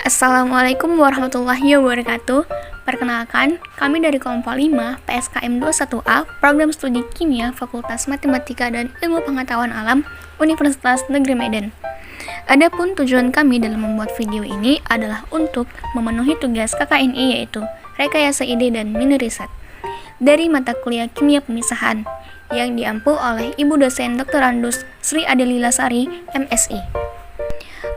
Assalamualaikum warahmatullahi wabarakatuh. Perkenalkan, kami dari kelompok 5 PSKM 21A Program Studi Kimia Fakultas Matematika dan Ilmu Pengetahuan Alam Universitas Negeri Medan. Adapun tujuan kami dalam membuat video ini adalah untuk memenuhi tugas KKNI, yaitu Rekayasa Ide dan Mini Riset dari mata kuliah Kimia Pemisahan yang diampu oleh Ibu dosen Dr. Andus Sri Adelila Sari, MSI.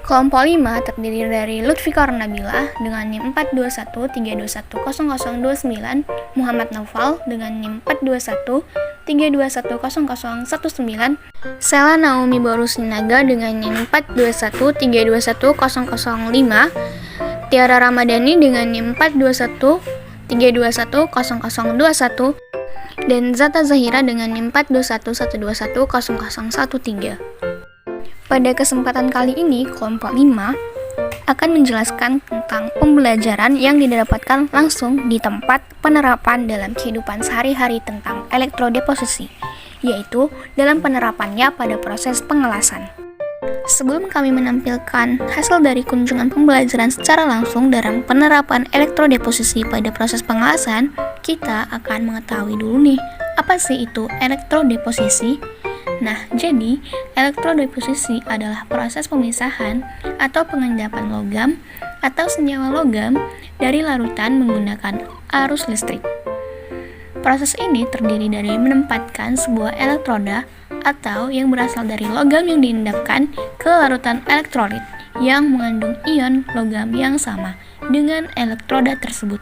Kelompok 5 terdiri dari Lutfikar Nabila dengan NIM 421321029, Muhammad Naufal dengan NIM 421321019, Sela Naomi Borusinaga dengan NIM 421321005, Tiara Ramadhani dengan NIM 421321021, dan Zata Zahira dengan NIM 42112100113. Pada kesempatan kali ini, kelompok 5 akan menjelaskan tentang pembelajaran yang didapatkan langsung di tempat penerapan dalam kehidupan sehari-hari tentang elektrodeposisi, yaitu dalam penerapannya pada proses pengelasan. Sebelum kami menampilkan hasil dari kunjungan pembelajaran secara langsung dalam penerapan elektrodeposisi pada proses pengelasan, kita akan mengetahui dulu nih, apa sih itu elektrodeposisi? Nah, jadi elektrodeposisi adalah proses pemisahan atau pengendapan logam atau senyawa logam dari larutan menggunakan arus listrik. Proses ini terdiri dari menempatkan sebuah elektroda atau yang berasal dari logam yang diendapkan ke larutan elektrolit yang mengandung ion logam yang sama dengan elektroda tersebut.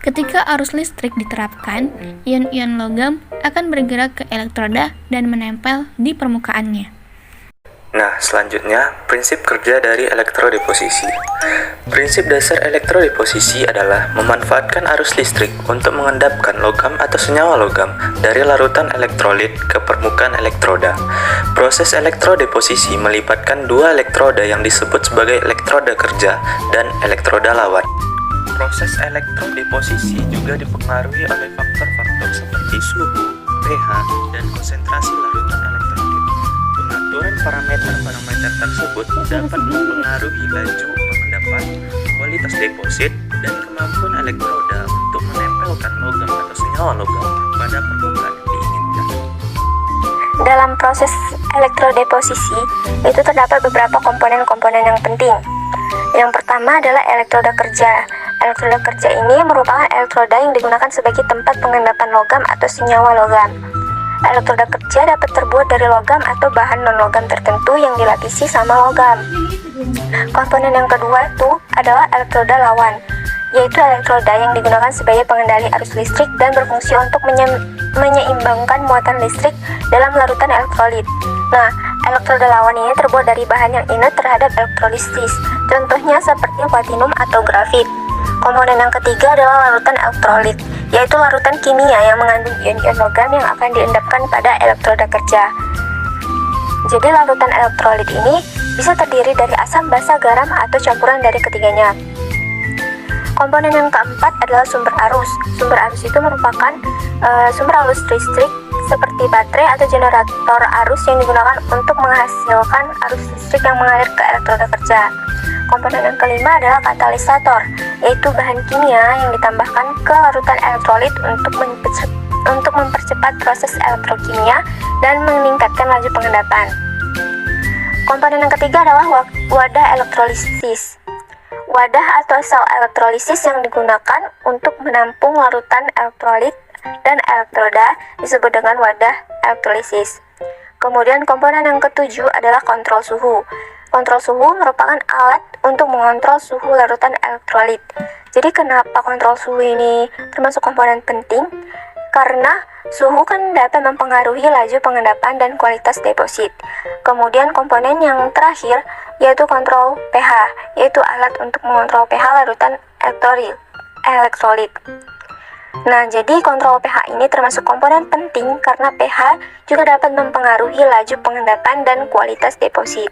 Ketika arus listrik diterapkan, ion-ion logam akan bergerak ke elektroda dan menempel di permukaannya. Nah, selanjutnya, prinsip kerja dari elektrodeposisi. Prinsip dasar elektrodeposisi adalah memanfaatkan arus listrik untuk mengendapkan logam atau senyawa logam dari larutan elektrolit ke permukaan elektroda. Proses elektrodeposisi melibatkan dua elektroda yang disebut sebagai elektroda kerja dan elektroda lawan. Proses elektrodeposisi juga dipengaruhi oleh faktor-faktor seperti suhu, pH, dan konsentrasi larutan elektrolit. Pengaturan parameter-parameter tersebut dapat mempengaruhi laju pengendapan, kualitas deposit, dan kemampuan elektroda untuk menempelkan logam atau senyawa logam pada permukaan yang diinginkan. Dalam proses elektrodeposisi, itu terdapat beberapa komponen-komponen yang penting. Yang pertama adalah elektroda kerja. Elektroda kerja ini merupakan elektroda yang digunakan sebagai tempat pengendapan logam atau senyawa logam. Elektroda kerja dapat terbuat dari logam atau bahan non-logam tertentu yang dilapisi sama logam. Komponen yang kedua itu adalah elektroda lawan, yaitu elektroda yang digunakan sebagai pengendali arus listrik dan berfungsi untuk menyeimbangkan muatan listrik dalam larutan elektrolit. Nah, elektroda lawan ini terbuat dari bahan yang inert terhadap elektrolisis, contohnya seperti platinum atau grafit. Komponen yang ketiga adalah larutan elektrolit, yaitu larutan kimia yang mengandung ion-ion logam yang akan diendapkan pada elektroda kerja. Jadi larutan elektrolit ini bisa terdiri dari asam, basa, garam, atau campuran dari ketiganya. Komponen yang keempat adalah sumber arus. Sumber arus itu merupakan sumber arus listrik seperti baterai atau generator arus yang digunakan untuk menghasilkan arus listrik yang mengalir ke elektroda kerja. Komponen yang kelima adalah katalisator, yaitu bahan kimia yang ditambahkan ke larutan elektrolit untuk mempercepat proses elektrokimia dan meningkatkan laju pengendapan. Komponen yang ketiga adalah wadah elektrolisis. Wadah atau sel elektrolisis yang digunakan untuk menampung larutan elektrolit dan elektroda disebut dengan wadah elektrolisis. Kemudian komponen yang ketujuh adalah kontrol suhu. Kontrol suhu merupakan alat untuk mengontrol suhu larutan elektrolit. Jadi kenapa kontrol suhu ini termasuk komponen penting? Karena suhu kan dapat mempengaruhi laju pengendapan dan kualitas deposit. Kemudian komponen yang terakhir yaitu kontrol pH, yaitu alat untuk mengontrol pH larutan elektrolit. Nah, jadi kontrol pH ini termasuk komponen penting karena pH juga dapat mempengaruhi laju pengendapan dan kualitas deposit.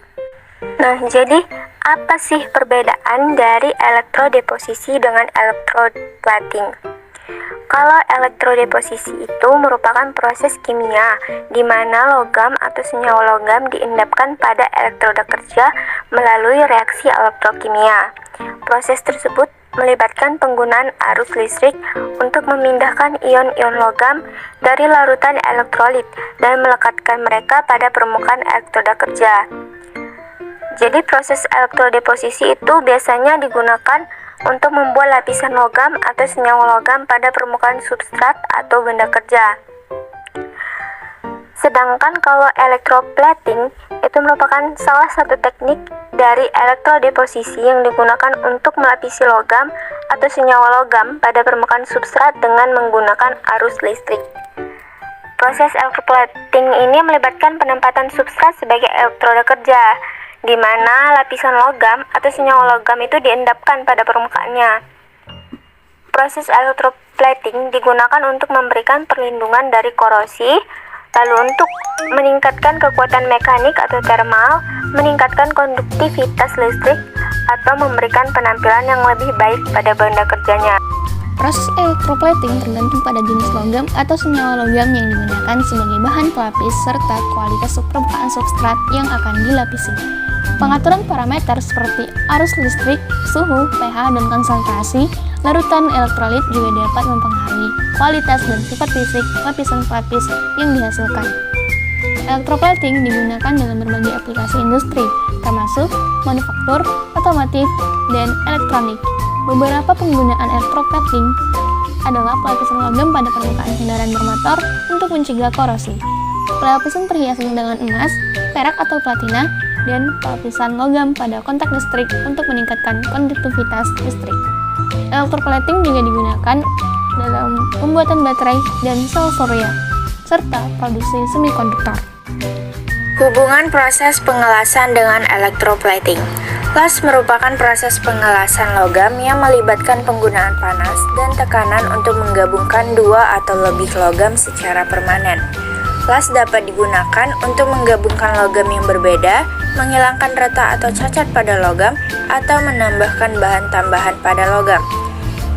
Nah, jadi apa sih perbedaan dari elektrodeposisi dengan elektroplating? Kalau elektrodeposisi itu merupakan proses kimia di mana logam atau senyawa logam diendapkan pada elektroda kerja melalui reaksi elektrokimia. proses tersebut melibatkan penggunaan arus listrik untuk memindahkan ion-ion logam dari larutan elektrolit dan melekatkan mereka pada permukaan elektroda kerja. Jadi proses elektrodeposisi itu biasanya digunakan untuk membuat lapisan logam atau senyawa logam pada permukaan substrat atau benda kerja. Sedangkan kalau electroplating itu merupakan salah satu teknik dari elektrodeposisi yang digunakan untuk melapisi logam atau senyawa logam pada permukaan substrat dengan menggunakan arus listrik. Proses electroplating ini melibatkan penempatan substrat sebagai elektroda kerja, di mana lapisan logam atau senyawa logam itu diendapkan pada permukaannya. Proses electroplating digunakan untuk memberikan perlindungan dari korosi, lalu untuk meningkatkan kekuatan mekanik atau thermal, meningkatkan konduktivitas listrik, atau memberikan penampilan yang lebih baik pada benda kerjanya. Proses electroplating tergantung pada jenis logam atau senyawa logam yang digunakan sebagai bahan pelapis serta kualitas permukaan substrat yang akan dilapisi. Pengaturan parameter seperti arus listrik, suhu, pH, dan konsentrasi larutan elektrolit juga dapat mempengaruhi kualitas dan sifat fisik lapisan pelapis yang dihasilkan. Electroplating digunakan dalam berbagai aplikasi industri, termasuk manufaktur, otomotif, dan elektronik. Beberapa penggunaan electroplating adalah pelapisan logam pada permukaan kendaraan bermotor untuk mencegah korosi, pelapisan perhiasan dengan emas, perak atau platina, dan pelapisan logam pada kontak listrik untuk meningkatkan konduktivitas listrik. Electroplating juga digunakan dalam pembuatan baterai dan sel surya, serta produksi semikonduktor. Hubungan proses pengelasan dengan electroplating. Las merupakan proses pengelasan logam yang melibatkan penggunaan panas dan tekanan untuk menggabungkan dua atau lebih logam secara permanen. Las dapat digunakan untuk menggabungkan logam yang berbeda, menghilangkan retak atau cacat pada logam, atau menambahkan bahan tambahan pada logam.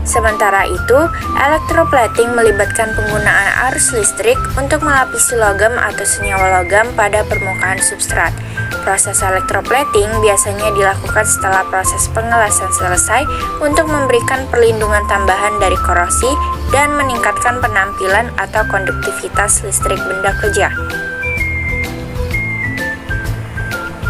Sementara itu, electroplating melibatkan penggunaan arus listrik untuk melapisi logam atau senyawa logam pada permukaan substrat. Proses electroplating biasanya dilakukan setelah proses pengelasan selesai untuk memberikan perlindungan tambahan dari korosi dan meningkatkan penampilan atau konduktivitas listrik benda kerja.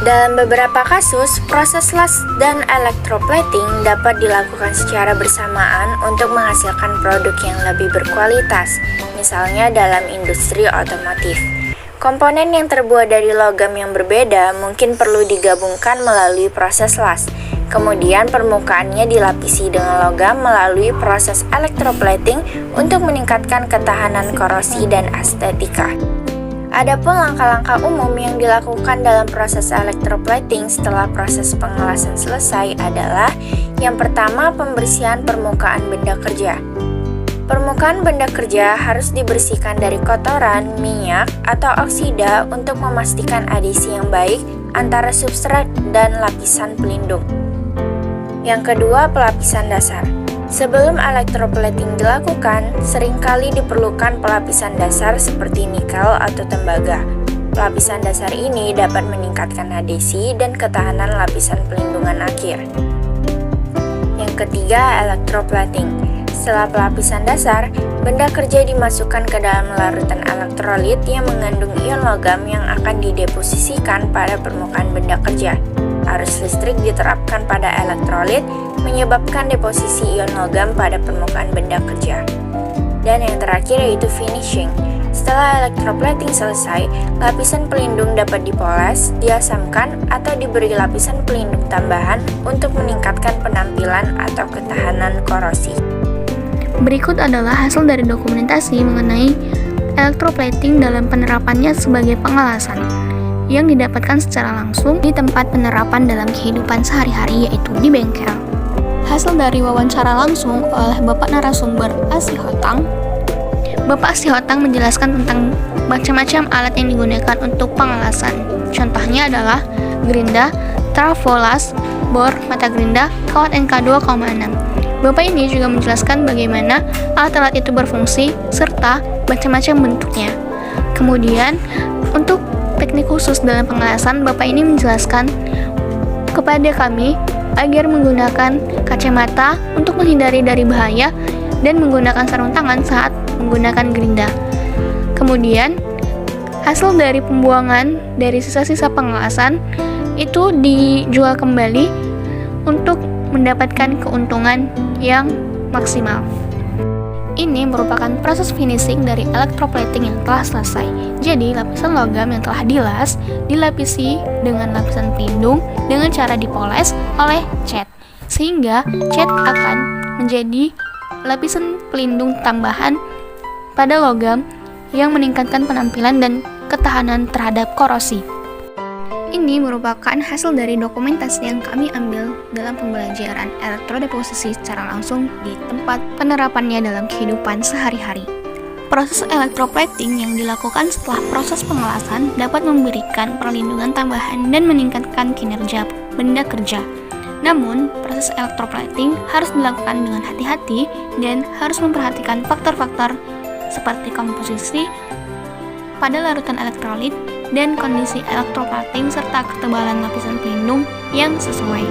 Dalam beberapa kasus, proses las dan electroplating dapat dilakukan secara bersamaan untuk menghasilkan produk yang lebih berkualitas, misalnya dalam industri otomotif. Komponen yang terbuat dari logam yang berbeda mungkin perlu digabungkan melalui proses las. Kemudian permukaannya dilapisi dengan logam melalui proses electroplating untuk meningkatkan ketahanan korosi dan estetika. Adapun langkah-langkah umum yang dilakukan dalam proses electroplating setelah proses pengelasan selesai adalah: yang pertama, pembersihan permukaan benda kerja. Permukaan benda kerja harus dibersihkan dari kotoran, minyak, atau oksida untuk memastikan adhesi yang baik antara substrat dan lapisan pelindung. Yang kedua, pelapisan dasar. Sebelum electroplating dilakukan, seringkali diperlukan pelapisan dasar seperti nikel atau tembaga. Pelapisan dasar ini dapat meningkatkan adhesi dan ketahanan lapisan pelindungan akhir. Yang ketiga, electroplating. Setelah pelapisan dasar, benda kerja dimasukkan ke dalam larutan elektrolit yang mengandung ion logam yang akan dideposisikan pada permukaan benda kerja. Arus listrik diterapkan pada elektrolit, menyebabkan deposisi ion logam pada permukaan benda kerja. Dan yang terakhir yaitu finishing. Setelah electroplating selesai, lapisan pelindung dapat dipoles, diasamkan, atau diberi lapisan pelindung tambahan untuk meningkatkan penampilan atau ketahanan korosi. Berikut adalah hasil dari dokumentasi mengenai electroplating dalam penerapannya sebagai pengelasan yang didapatkan secara langsung di tempat penerapan dalam kehidupan sehari-hari, yaitu di bengkel. Hasil dari wawancara langsung oleh Bapak narasumber Asihotang. Bapak Asihotang menjelaskan tentang macam-macam alat yang digunakan untuk pengelasan. Contohnya adalah gerinda, travolas, bor, mata gerinda, kawat NK 2,6. Bapak ini juga menjelaskan bagaimana alat-alat itu berfungsi serta macam-macam bentuknya. Kemudian, untuk teknik khusus dalam pengelasan, Bapak ini menjelaskan kepada kami agar menggunakan kacamata untuk menghindari dari bahaya dan menggunakan sarung tangan saat menggunakan gerinda. Kemudian, hasil dari pembuangan dari sisa-sisa pengelasan itu dijual kembali untuk mendapatkan keuntungan yang maksimal. Ini merupakan proses finishing dari electroplating yang telah selesai. Jadi, lapisan logam yang telah dilas dilapisi dengan lapisan pelindung dengan cara dipoles oleh cat, sehingga cat akan menjadi lapisan pelindung tambahan pada logam yang meningkatkan penampilan dan ketahanan terhadap korosi. Ini merupakan hasil dari dokumentasi yang kami ambil dalam pembelajaran elektrodeposisi secara langsung di tempat penerapannya dalam kehidupan sehari-hari. Proses electroplating yang dilakukan setelah proses pengelasan dapat memberikan perlindungan tambahan dan meningkatkan kinerja benda kerja. Namun, proses electroplating harus dilakukan dengan hati-hati dan harus memperhatikan faktor-faktor seperti komposisi pada larutan elektrolit dan kondisi electroplating serta ketebalan lapisan pelindung yang sesuai.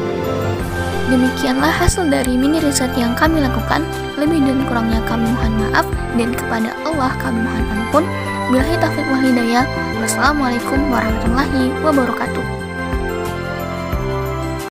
Demikianlah hasil dari mini riset yang kami lakukan. Lebih dan kurangnya kami mohon maaf, dan kepada Allah kami mohon ampun. Billahi taufiq wal hidayah. Wassalamualaikum warahmatullahi wabarakatuh.